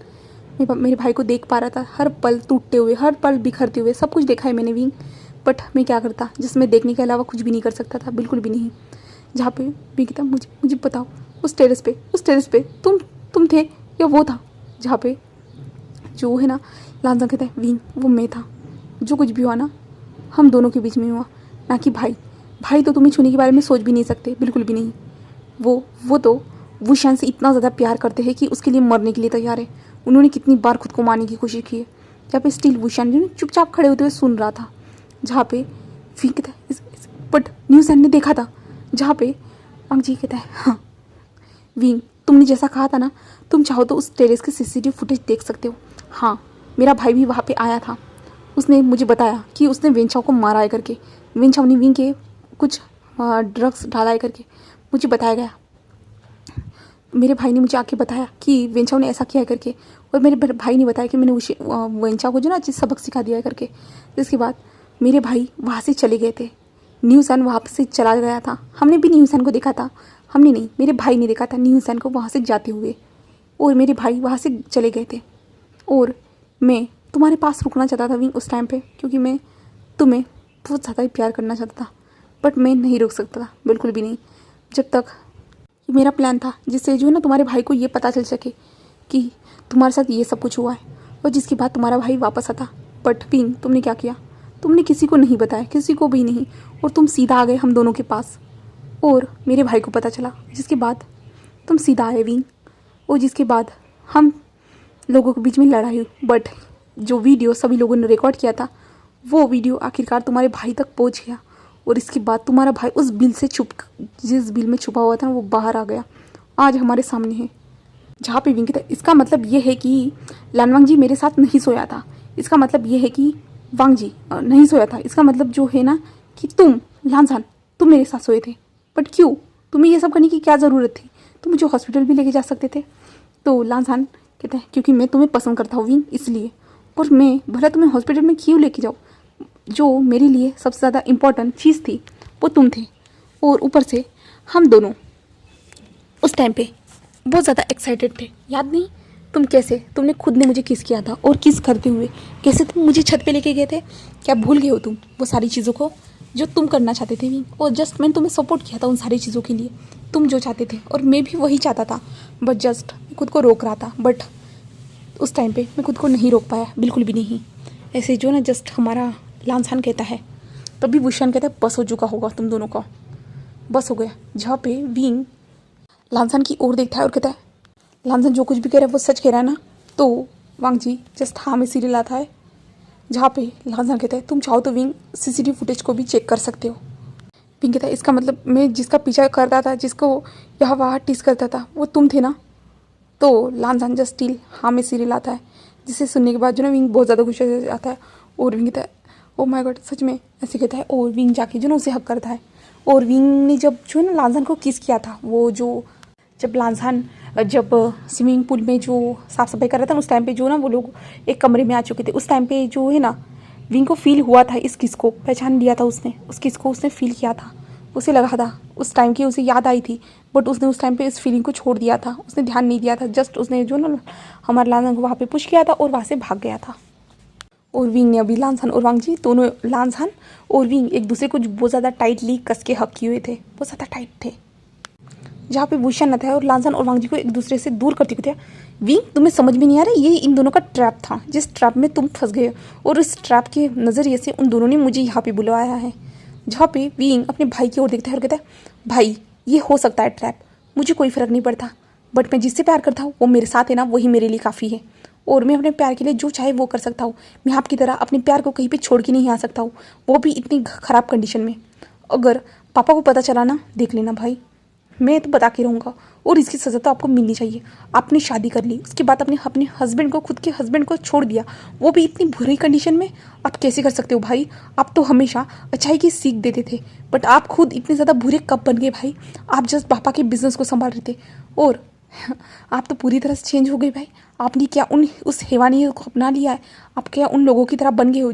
A: मेरे भाई को देख पा रहा था, हर पल टूटते हुए, हर पल बिखरते हुए, सब कुछ देखा है मैंने विंग। बट मैं क्या करता, जिसमें देखने के अलावा कुछ भी नहीं कर सकता था, बिल्कुल भी नहीं। जहाँ पे भी कहता, मुझे बताओ, उस टेरेस पे तुम थे या वो था? जहाँ पे जो है ना, लांजा कहता है, विंग वो मैं था। जो कुछ भी हुआ ना, हम दोनों के बीच में हुआ, ना कि भाई तो तुम्हें छूने के बारे में सोच भी नहीं सकते, बिल्कुल भी नहीं। वो तो वुशान से इतना ज़्यादा प्यार करते हैं कि उसके लिए मरने के लिए तैयार है। उन्होंने कितनी बार खुद को मारने की कोशिश की है। जहाँ पे स्टिल वुशान जो चुपचाप खड़े होते हुए सुन रहा था, जहाँ पे विंग कहता है, बट न्यूज़ ने देखा था, जहाँ पे वांगजी कहता है, हाँ विंग तुमने जैसा कहा था ना, तुम चाहो तो उस टेरेस के CCTV फुटेज देख सकते हो। हाँ, मेरा भाई भी वहाँ पे आया था, उसने मुझे बताया कि उसने वेंचाओ को मारा है करके, वेंचाओ ने विंग के कुछ ड्रग्स डाला है करके मुझे बताया गया। मेरे भाई ने मुझे आके बताया कि वेंचाओ ने ऐसा किया है करके, और मेरे भाई ने बताया कि मैंने उसे वेंचाओ को जो ना अच्छी सबक सिखा दिया है करके। जिसके बाद मेरे भाई वहाँ से चले गए थे, न्यूज़न वहाँ से चला गया था। हमने भी न्यूज़न को देखा था, हमने नहीं, मेरे भाई ने देखा था न्यूज़न को वहाँ से जाते हुए, और मेरे भाई वहाँ से चले गए थे। और मैं तुम्हारे पास रुकना चाहता था विंग उस टाइम पे, क्योंकि मैं तुम्हें बहुत ज़्यादा ही प्यार करना चाहता था। बट मैं नहीं रुक सकता था, बिल्कुल भी नहीं, जब तक मेरा प्लान था जिससे जो है ना तुम्हारे भाई को ये पता चल सके कि तुम्हारे साथ ये सब कुछ हुआ है, और जिसके बाद तुम्हारा भाई वापस आता। बट विंग तुमने क्या किया, तुमने किसी को नहीं बताया, किसी को भी नहीं, और तुम सीधा आ गए हम दोनों के पास, और मेरे भाई को पता चला, जिसके बाद तुम सीधा आए विंग, और जिसके बाद हम लोगों के बीच में लड़ाई हुई। बट जो वीडियो सभी लोगों ने रिकॉर्ड किया था, वो वीडियो आखिरकार तुम्हारे भाई तक पहुंच गया, और इसके बाद तुम्हारा भाई उस बिल से जिस बिल में छुपा हुआ था ना, वो बाहर आ गया, आज हमारे सामने है। जहाँ पे विंग था, इसका मतलब ये है कि लानवांगजी मेरे साथ नहीं सोया था, इसका मतलब ये है कि वांगजी नहीं सोया था, इसका मतलब जो है ना कि तुम लानजान तुम मेरे साथ सोए थे। बट क्यों, तुम्हें ये सब करने की क्या ज़रूरत थी? तुम मुझे हॉस्पिटल भी लेके जा सकते थे, तो लांसान कहता है क्योंकि मैं तुम्हें पसंद करता हूँ विंग, इसलिए। और मैं भला तुम्हें हॉस्पिटल में क्यों लेके जाऊँ, जो मेरे लिए सबसे ज़्यादा इम्पोर्टेंट चीज़ थी वो तुम थे। और ऊपर से हम दोनों उस टाइम पे बहुत ज़्यादा एक्साइटेड थे, याद नहीं तुमने खुद ने मुझे किस किया था, और किस करते हुए कैसे तुम मुझे छत पे लेके गए थे। क्या भूल गए हो तुम वो सारी चीज़ों को जो तुम करना चाहते थे विंग? और जस्ट मैंने तुम्हें सपोर्ट किया था उन सारी चीज़ों के लिए, तुम जो चाहते थे, और मैं भी वही चाहता था, बट जस्ट खुद को रोक रहा था। बट उस टाइम पे मैं खुद को नहीं रोक पाया, बिल्कुल भी नहीं। ऐसे जो ना जस्ट हमारा लांसान कहता है, तभी भूषण कहता है बस हो चुका होगा तुम दोनों का, बस हो गया। जहाँ पे विंग लांसान की ओर देखता है और कहता है लांसान जो कुछ भी कह रहा है वो सच कह रहा है ना? तो वांग जी जस्ट हाँ में सिर लाता है। जहाँ पे लांसान कहता है तुम चाहो तो विंग सीसीटीवी फुटेज को भी चेक कर सकते हो। विंग कहता है इसका मतलब मैं जिसका पीछा करता था, जिसको यहाँ वहाँ टीस करता था, वो तुम थे ना? तो लांसान जस्ट स्टिल हाँ में सिर लाता है, जिसे सुनने के बाद जो ना विंग बहुत ज़्यादा खुश हो जाता है। और विंग कहता है ओ माय गॉड सच में, ऐसे कहता है। और विंग जाके जो ना उसे हक करता है। और विंग ने जब जो है ना लांसान को किस किया था, वो जो जब लांसान जब स्विमिंग पूल में जो साफ़ सफाई कर रहा था उस टाइम पे जो ना वो लोग एक कमरे में आ चुके थे, उस टाइम पे जो है ना विंग को फील हुआ था, इस किस को पहचान लिया था उसने, उस किस को उसने फील किया था, उसे लगा था उस टाइम की उसे याद आई थी, बट उसने उस टाइम पे इस फीलिंग को छोड़ दिया था, उसने ध्यान नहीं दिया था। जस्ट उसने जो ना हमारे लांसान को वहाँ पे पुश किया था और वहाँ से भाग गया था। और विंग ने अभी लांसान और वांग जी दोनों, लांसान और विंग एक दूसरे को बहुत ज़्यादा टाइटली कस के हक किए हुए थे, बहुत ज़्यादा टाइट थे। जहाँ पे भूषण न था और लांसान और वांग जी को एक दूसरे से दूर कर चुके थे। विंग तुम्हें समझ में नहीं आ रहा, ये इन दोनों का ट्रैप था, जिस ट्रैप में तुम फंस गए, और उस ट्रैप के नज़रिए से उन दोनों ने मुझे यहाँ पे बुलवाया है। जहाँ पे विंग अपने भाई की ओर देखता है और कहता है भाई ये हो सकता है ट्रैप, मुझे कोई फ़र्क नहीं पड़ता, बट मैं जिससे प्यार करता हूँ वो मेरे साथ है ना, वही मेरे लिए काफ़ी है। और मैं अपने प्यार के लिए जो चाहे वो कर सकता हूँ। मैं आपकी तरह अपने प्यार को कहीं पे छोड़ के नहीं आ सकता हूँ, वो भी इतनी ख़राब कंडीशन में। अगर पापा को पता चला ना, देख लेना भाई, मैं तो बता के रहूँगा, और इसकी सज़ा तो आपको मिलनी चाहिए। आपने शादी कर ली, उसके बाद अपने हस्बैंड को, खुद के हस्बैंड को छोड़ दिया, वो भी इतनी बुरी कंडीशन में। आप कैसे कर सकते हो भाई? आप तो हमेशा अच्छाई की सीख देते थे, बट आप खुद इतने ज़्यादा बुरे कब बन गए भाई? आप जस्ट पापा के बिजनेस को संभाल रहे थे, और आप तो पूरी तरह से चेंज हो गए भाई। आपने क्या उस हैवानियत को अपना लिया है? आप क्या उन लोगों की तरह बन गए हो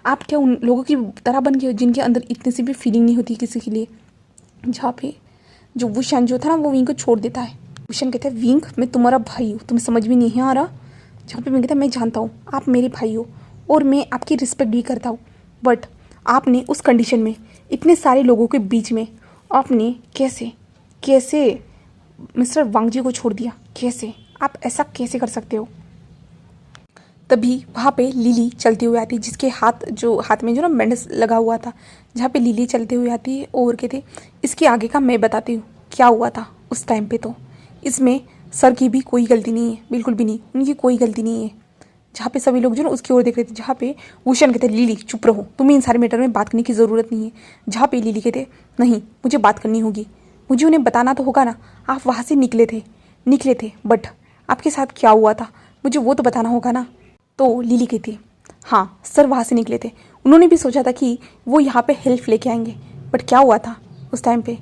A: आप क्या उन लोगों की तरह बन गए हो जिनके अंदर इतनी सी भी फीलिंग नहीं होती किसी के लिए? जहाँ पे जो वुशन जो था ना वो विंग को छोड़ देता है। वुशन कहता है विंग मैं तुम्हारा भाई हूँ, तुम्हें समझ में नहीं आ रहा? जहाँ पे विंग कहता है मैं जानता हूँ आप मेरे भाई हो और मैं आपकी रिस्पेक्ट भी करता हूँ, बट आपने उस कंडीशन में इतने सारे लोगों के बीच में आपने कैसे मिस्टर वांग जी को छोड़ दिया? कैसे आप ऐसा कैसे कर सकते हो? तभी वहाँ पे लिली चलती हुई आती, जिसके हाथ में जो ना बैंडेज लगा हुआ था। जहाँ पे लिली चलते हुए आती है और कहती इसके आगे का मैं बताती हूँ क्या हुआ था उस टाइम पे। तो इसमें सर की भी कोई गलती नहीं है, बिल्कुल भी नहीं, उनकी कोई गलती नहीं है। जहाँ पे सभी लोग जो ना उसकी ओर देख रहे थे, जहाँ पे भूषण कहते लिली चुप रहो, तुम्हें इन सारे मैटर में बात करने की ज़रूरत नहीं है। जहाँ पे लिली कहते नहीं मुझे बात करनी होगी, मुझे उन्हें बताना तो होगा ना, आप वहाँ से निकले थे, बट आपके साथ क्या हुआ था मुझे वो तो बताना होगा ना। तो लिली कहती हाँ सर वहाँ से निकले थे, उन्होंने भी सोचा था कि वो यहाँ पे हेल्प लेके आएंगे, बट क्या हुआ था उस टाइम पे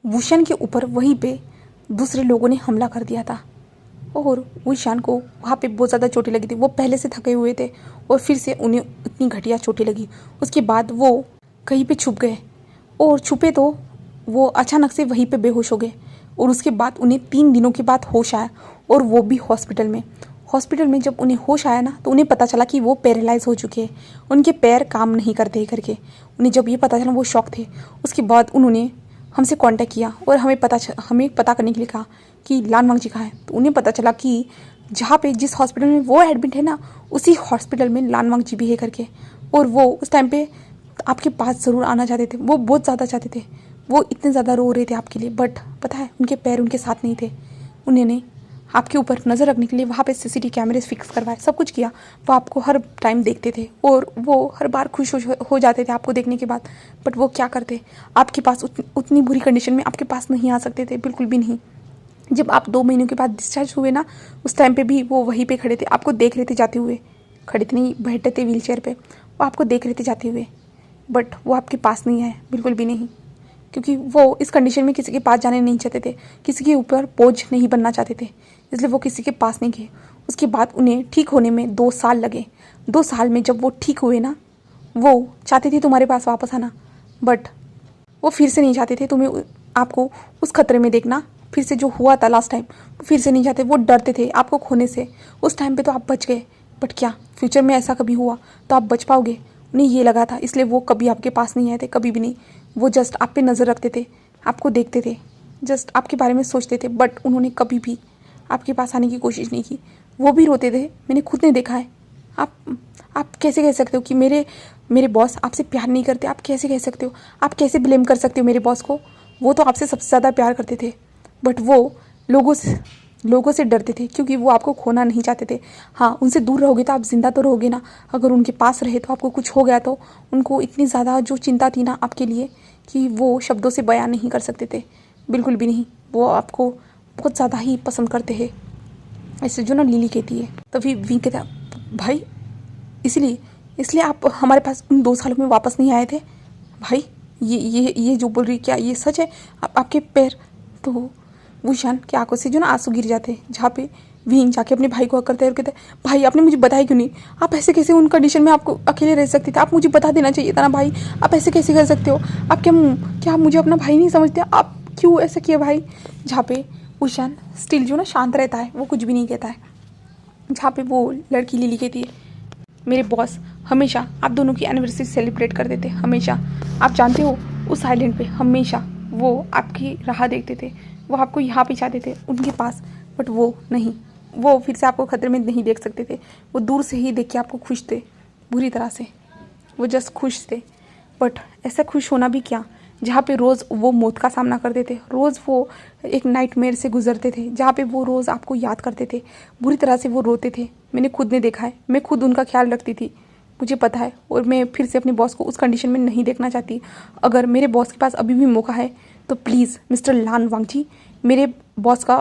A: वुशन के ऊपर वहीं पे दूसरे लोगों ने हमला कर दिया था, और वुशन को वहाँ पे बहुत ज़्यादा चोटें लगी थी। वो पहले से थके हुए थे और फिर से उन्हें इतनी घटिया चोटें लगी। उसके बाद वो कहीं पे छुप गए, और छुपे तो वो अचानक से वहीं पे बेहोश हो गए, और उसके बाद उन्हें 3 दिनों के बाद होश आया, और वो भी हॉस्पिटल में जब उन्हें होश आया ना तो उन्हें पता चला कि वो पैरालाइज हो चुके हैं, उनके पैर काम नहीं करते करके। उन्हें जब ये पता चला वो शॉक थे। उसके बाद उन्होंने हमसे कांटेक्ट किया और हमें पता करने के लिए कहा कि लान वांग जी कहाँ है। तो उन्हें पता चला कि जहाँ पे जिस हॉस्पिटल में वो एडमिट है ना, उसी हॉस्पिटल में लान वांग जी भी है करके। और वो उस टाइम पे आपके पास ज़रूर आना चाहते थे, वो बहुत ज़्यादा चाहते थे, वो इतने ज़्यादा रो रहे थे आपके लिए, बट पता है उनके पैर उनके साथ नहीं थे। उन्होंने आपके ऊपर नज़र रखने के लिए वहाँ पे सीसीटीवी कैमरे फिक्स करवाए, सब कुछ किया। वो आपको हर टाइम देखते थे और वो हर बार खुश हो जाते थे आपको देखने के बाद, बट वो क्या करते आपके पास उतनी बुरी कंडीशन में आपके पास नहीं आ सकते थे, बिल्कुल भी नहीं। जब आप 2 महीनों के बाद डिस्चार्ज हुए ना, उस टाइम पे भी वो वहीं पे खड़े थे, आपको देख रहे थे जाते हुए, खड़े थे नहीं बैठे थे व्हील चेयर पे, वो आपको देख रहे थे जाते हुए, बट वो आपके पास नहीं आए, बिल्कुल भी नहीं। क्योंकि वो इस कंडीशन में किसी के पास जाने नहीं चाहते थे, किसी के ऊपर बोझ नहीं बनना चाहते थे, इसलिए वो किसी के पास नहीं गए। उसके बाद उन्हें ठीक होने में 2 साल लगे। 2 साल में जब वो ठीक हुए ना, वो चाहते थे तुम्हारे पास वापस आना, बट वो फिर से नहीं चाहते थे तुम्हें, आपको उस खतरे में देखना। फिर से जो हुआ था लास्ट टाइम, फिर से नहीं चाहते। वो डरते थे आपको खोने से। उस टाइम पे तो आप बच गए, बट क्या फ्यूचर में ऐसा कभी हुआ तो आप बच पाओगे? उन्हें ये लगा था, इसलिए वो कभी आपके पास नहीं आए थे, कभी भी नहीं। वो जस्ट आप पे नज़र रखते थे, आपको देखते थे, जस्ट आपके बारे में सोचते थे, बट उन्होंने कभी भी आपके पास आने की कोशिश नहीं की। वो भी रोते थे, मैंने खुद ने देखा है। आप कैसे कह सकते हो कि मेरे बॉस आपसे प्यार नहीं करते? आप कैसे कह सकते हो? आप कैसे ब्लेम कर सकते हो मेरे बॉस को? वो तो आपसे सबसे ज़्यादा प्यार करते थे, बट वो लोगों से डरते थे, क्योंकि वो आपको खोना नहीं चाहते थे। हाँ, उनसे दूर रहोगे तो आप जिंदा तो रहोगे ना, अगर उनके पास रहे तो आपको कुछ हो गया तो उनको इतनी ज़्यादा जो चिंता थी ना आपके लिए, कि वो शब्दों से बयान नहीं कर सकते थे, बिल्कुल भी नहीं। वो आपको बहुत ज़्यादा ही पसंद करते हैं, ऐसे जो ना लिली कहती है। तभी विंग कहता है, भाई इसलिए आप हमारे पास उन 2 सालों में वापस नहीं आए थे? भाई ये जो बोल रही, क्या ये सच है? आपके पैर तो वुशान की आंखों से जो ना आंसू गिर जाते हैं, जहाँ पे विंग जाके अपने भाई को हक करते हैं और कहते हैं, भाई आपने मुझे बताया क्यों नहीं? आप ऐसे कैसे उन कंडीशन में आपको अकेले रह सकते थे? आप मुझे बता देना चाहिए था ना भाई, आप ऐसे कैसे कर सकते हो? आप क्या आप मुझे अपना भाई नहीं समझते? आप क्यों ऐसा किया भाई? जहाँ पे वुशान स्टिल जो ना शांत रहता है, वो कुछ भी नहीं कहता है। जहाँ पे वो लड़की लिली कहती है, मेरे बॉस हमेशा आप दोनों की एनिवर्सरी सेलिब्रेट करते थे, हमेशा। आप जानते हो उस आइलैंड पे हमेशा वो आपकी राह देखते थे, वो आपको यहाँ पे चाहते थे उनके पास, बट वो नहीं, वो फिर से आपको खतरे में नहीं देख सकते थे। वो दूर से ही देख के आपको खुश थे, बुरी तरह से। वो जस्ट खुश थे, बट ऐसा खुश होना भी क्या, जहाँ पे रोज़ वो मौत का सामना करते थे, रोज़ वो एक नाइटमेयर से गुजरते थे, जहाँ पे वो रोज़ आपको याद करते थे, बुरी तरह से वो रोते थे। मैंने खुद ने देखा है, मैं खुद उनका ख्याल रखती थी, मुझे पता है। और मैं फिर से अपने बॉस को उस कंडीशन में नहीं देखना चाहती। अगर मेरे बॉस के पास अभी भी मौका है तो प्लीज़ मिस्टर लान वांगजी, मेरे बॉस का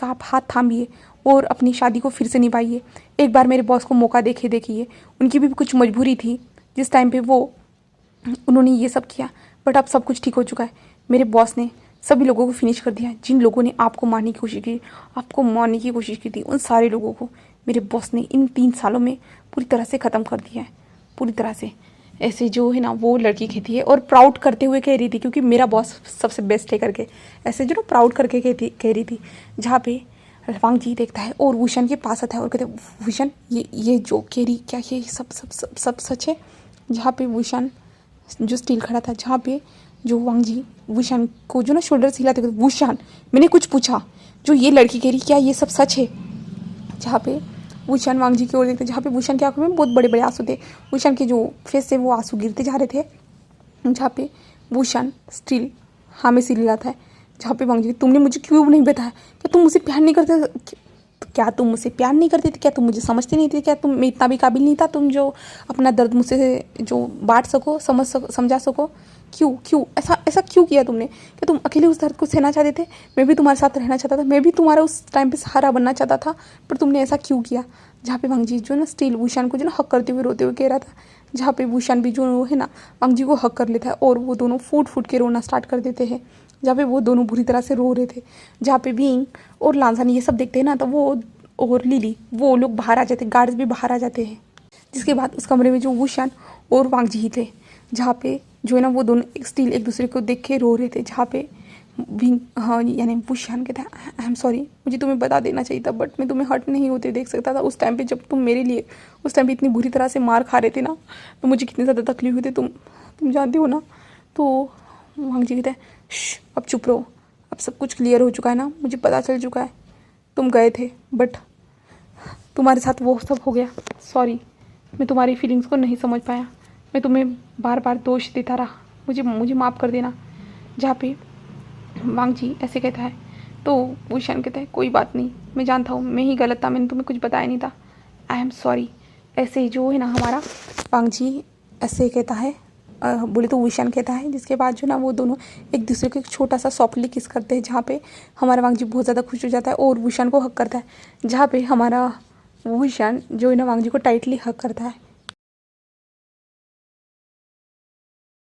A: आप हाथ थामिए और अपनी शादी को फिर से निभाइए। एक बार मेरे बॉस को मौका देखिए। उनकी भी कुछ मजबूरी थी जिस टाइम पे उन्होंने ये सब किया, बट अब सब कुछ ठीक हो चुका है। मेरे बॉस ने सभी लोगों को फिनिश कर दिया। जिन लोगों ने आपको मारने की कोशिश की, आपको मारने की कोशिश की थी, उन सारे लोगों को मेरे बॉस ने इन 3 सालों में पूरी तरह से ख़त्म कर दिया है, पूरी तरह से। ऐसे जो है ना वो लड़की कहती है और प्राउड करते हुए कह रही थी, क्योंकि मेरा बॉस सबसे बेस्ट है करके, ऐसे जो ना प्राउड करके कह रही थी। जहाँ पे वांग जी देखता है और वुशन के पास आता है और कहते हैं, वुशन ये जो कह रही, क्या ये सब सच है? जहाँ पे वुशन जो स्टील खड़ा था, जहाँ पे जो वांग जी वुशान को जो ना शोल्डर से हिलाते, वुशान मैंने कुछ पूछा, जो ये लड़की कह रही, क्या ये सब सच है? जहाँ पे वुशान वांग जी की ओर देखते, जहाँ पे वुशान की आंखों में बहुत बड़े बड़े आंसू थे, वुशान के जो फेस से वो आंसू गिरते जा रहे थे। जहाँ पे वुशान स्टिल हाँ में सिर हिलाता है। जहाँ पे वांग जी, तुमने मुझे क्यों नहीं बताया? क्या तुम मुझसे प्यार नहीं करते? क्या तुम मुझसे प्यार नहीं करते थे? क्या तुम मुझे समझते नहीं थे? क्या तुम मैं इतना भी काबिल नहीं था तुम जो अपना दर्द मुझसे जो बांट सको, समझा सको? क्यों ऐसा क्यों किया तुमने? क्या तुम अकेले उस दर्द को सहना चाहते थे? मैं भी तुम्हारे साथ रहना चाहता था, मैं भी तुम्हारा उस टाइम पे सहारा बनना चाहता था, पर तुमने ऐसा क्यों किया? जहाँ पे वांग जी जो ना स्टिल वुशान को जो ना हक करते हुए रोते हुए कह रहा था, जहाँ पे वुशान भी जो है ना वांग जी को हक कर लेता है और वो दोनों फूट के रोना स्टार्ट कर देते हैं। जहाँ पे वो दोनों बुरी तरह से रो रहे थे, जहाँ पे विंग और लांसान ये सब देखते हैं ना, तो वो और लिली वो लोग बाहर आ जाते, गार्ड्स भी बाहर आ जाते हैं। जिसके बाद उस कमरे में जो वुशान और वांग जी ही थे, जहाँ पे जो है ना वो दोनों स्टिल एक दूसरे को देख के रो रहे थे। जहाँ पे विंग, हाँ यानी वुशान कहता है, आई एम सॉरी, मुझे तुम्हें बता देना चाहिए था, बट मैं तुम्हें हर्ट नहीं होते देख सकता था उस टाइम पे, जब तुम मेरे लिए उस टाइम पे इतनी बुरी तरह से मार खा रहे थे ना, तो मुझे कितनी ज़्यादा तकलीफ हुई थी, तुम जानते हो ना। तो वांग जी कहते हैं, अब चुप रहो, अब सब कुछ क्लियर हो चुका है ना, मुझे पता चल चुका है, तुम गए थे बट तुम्हारे साथ वो सब हो गया, सॉरी, मैं तुम्हारी फीलिंग्स को नहीं समझ पाया, मैं तुम्हें बार बार दोष देता रहा, मुझे माफ़ कर देना। जहाँ पे वांग जी ऐसे कहता है तो वुशान कहता है, कोई बात नहीं, मैं जानता हूँ मैं ही गलत था, मैंने तुम्हें कुछ बताया नहीं था, आई एम सॉरी। ऐसे जो है ना हमारा वांग जी ऐसे कहता है, बोले तो वुशान कहता है। जिसके बाद जो ना वो दोनों एक दूसरे को एक छोटा सा सॉफ्टली किस करते हैं, जहाँ पे हमारा वांग जी बहुत ज़्यादा खुश हो जाता है और वुशान को हक करता है। जहाँ पे हमारा वुशान जो है ना वांग जी को टाइटली हक करता है।